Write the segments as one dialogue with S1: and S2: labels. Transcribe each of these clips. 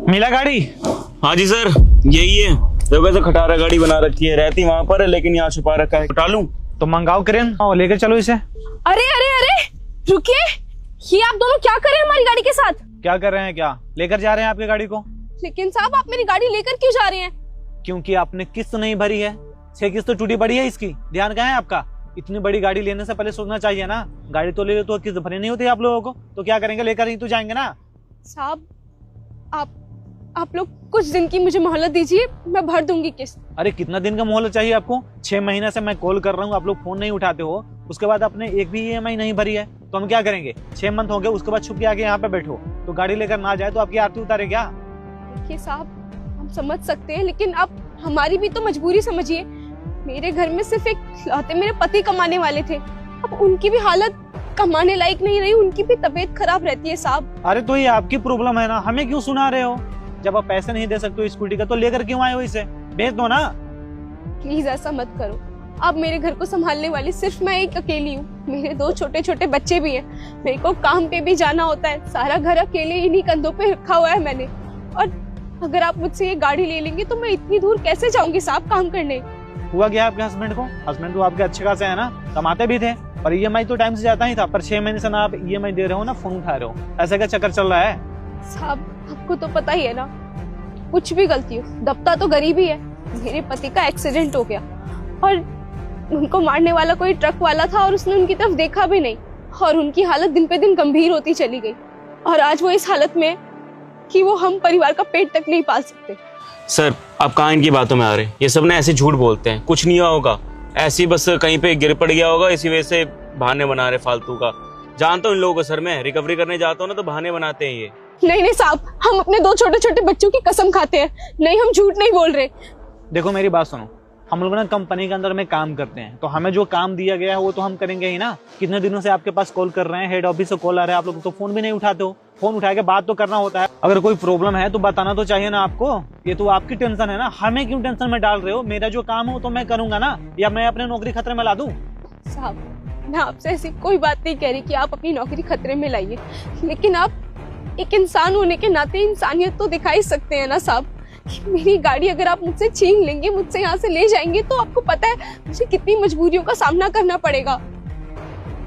S1: मिला गाड़ी?
S2: हाँ जी सर, यही है। तो वैसे खटारा गाड़ी बना रखी है, रहती वहां पर है लेकिन यहाँ छुपा रखा है। उठा लूं?
S1: तो मंगाओ क्रेन और लेकर चलो इसे।
S3: अरे अरे अरे रुकिए, ये आप दोनों क्या कर रहे हैं हमारी गाड़ी के साथ?
S1: क्या कर रहे हैं? क्या लेकर जा रहे हैं आपकी गाड़ी को?
S3: लेकिन साहब आप मेरी गाड़ी लेकर क्यों जा रहे हैं?
S1: क्योंकि आपने किस्त नहीं भरी है। 6 किस्त तो टूटी पड़ी है इसकी। ध्यान कहाँ है आपका? इतनी बड़ी गाड़ी लेने से पहले सोचना चाहिए ना। गाड़ी तो ले तो किस्त भरी नहीं होती आप लोगों को, तो क्या करेंगे? लेकर ही तो जाएंगे ना।
S3: साहब आप लोग कुछ दिन की मुझे मोहलत दीजिए, मैं भर दूंगी किस्त।
S1: अरे कितना दिन का मोहलत चाहिए आपको? 6 महीने से मैं कॉल कर रहा हूँ, आप लोग फोन नहीं उठाते हो। उसके बाद आपने एक भी EMI नहीं भरी है, तो हम क्या करेंगे? 6 मंथ हो गए, उसके बाद छुप के आके यहाँ पे बैठो। तो गाड़ी लेकर ना जाए तो आपकी आरती उतारे क्या?
S3: देखिए साहब, हम समझ सकते हैं, लेकिन आप हमारी भी तो मजबूरी समझिए। मेरे घर में सिर्फ एक मेरे पति कमाने वाले थे, अब उनकी भी हालत कमाने लायक नहीं रही, उनकी भी तबीयत खराब रहती है साहब।
S1: अरे तो ये आपकी प्रॉब्लम है ना, हमें क्यों सुना रहे हो? जब आप पैसे नहीं दे सकते हो स्कूटी का, तो लेकर क्यों आए हो इसे? बेच दो ना।
S3: प्लीज ऐसा मत करो। अब मेरे घर को संभालने वाली सिर्फ मैं एक अकेली हूँ। मेरे 2 छोटे छोटे बच्चे भी हैं, मेरे को काम पे भी जाना होता है। सारा घर अकेले इन्हीं कंधों पे रखा हुआ है मैंने। और अगर आप मुझसे ये गाड़ी ले लेंगे तो मैं इतनी दूर कैसे जाऊंगी साहब काम करने?
S1: हुआ क्या आपके हस्बैंड को? हस्बैंड तो आपके अच्छे खासे है ना, कमाते भी थे, और EMI तो टाइम से जाता ही था। पर 6 महीने से ना आप EMI दे रहे हो ना फोन उठा रहे हो। ऐसा क्या चक्कर चल रहा है?
S3: साहब आपको तो पता ही है ना, कुछ भी गलती हो, दबता तो गरीबी है। मेरे पति का एक्सीडेंट हो गया और उनको मारने वाला कोई ट्रक वाला था और उसने उनकी तरफ देखा भी नहीं, और उनकी हालत दिन पे दिन गंभीर होती चली गई। और आज वो इस हालत में कि वो हम परिवार का पेट तक नहीं पाल सकते।
S2: सर आप कहाँ इनकी बातों में आ रहे हैं? ये सब ना ऐसे झूठ बोलते हैं, कुछ नहीं हुआ होगा। ऐसी बस कहीं पे गिर पड़ गया होगा, इसी वजह से बहाने बना रहे फालतू का। जानता हूँ इन लोगों को सर, मैं रिकवरी करने जाता हूँ ना तो बहाने बनाते हैं ये।
S3: नहीं नहीं साहब, हम अपने 2 छोटे छोटे बच्चों की कसम खाते हैं, नहीं हम झूठ नहीं बोल रहे।
S1: देखो मेरी बात सुनो, हम लोग ना कंपनी के अंदर में काम करते हैं, तो हमें जो काम दिया गया है वो तो हम करेंगे ही ना। कितने दिनों से आपके पास कॉल कर रहे हैं, हेड ऑफिस से कॉल आ रहा है, आप लोग तो फोन भी नहीं उठाते हो। फोन उठा के बात तो करना होता है। अगर कोई प्रॉब्लम है तो बताना तो चाहिए ना आपको। ये तो आपकी टेंशन है ना, हमें क्यों टेंशन में डाल रहे हो? मेरा जो काम है वो तो मैं करूंगा ना, या मैं अपनी नौकरी खतरे में ला दूं?
S3: साहब मैं आपसे ऐसी कोई बात नहीं कह रही कि आप अपनी नौकरी खतरे में लाइए, लेकिन आप एक इंसान होने के नाते इंसानियत तो दिखा ही सकते हैं ना साहब। मेरी गाड़ी अगर आप मुझसे छीन लेंगे, मुझसे यहाँ से ले जाएंगे, तो आपको पता है मुझे कितनी मजबूरियों का सामना करना पड़ेगा।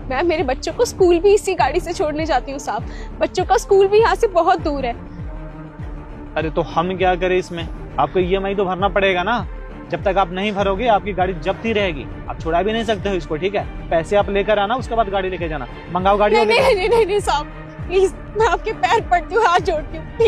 S3: मैं मेरे बच्चों को स्कूल भी इसी गाड़ी से छोड़ने जाती हूँ साहब। बच्चों का स्कूल भी यहाँ से बहुत दूर है।
S1: अरे तो हम क्या करें इसमें? आपको EMI तो भरना पड़ेगा ना। जब तक आप नहीं भरोगे आपकी गाड़ी जब्त ही रहेगी। आप छुड़ा भी नहीं सकते हो इसको, ठीक है? पैसे आप लेकर आना, उसके बाद गाड़ी लेके जाना। मंगाओ गाड़ी।
S3: नहीं नहीं नहीं नहीं साहब, प्लीज मैं आपके पैर पड़ती हूँ, हाथ जोड़ती हूँ, प्लीज।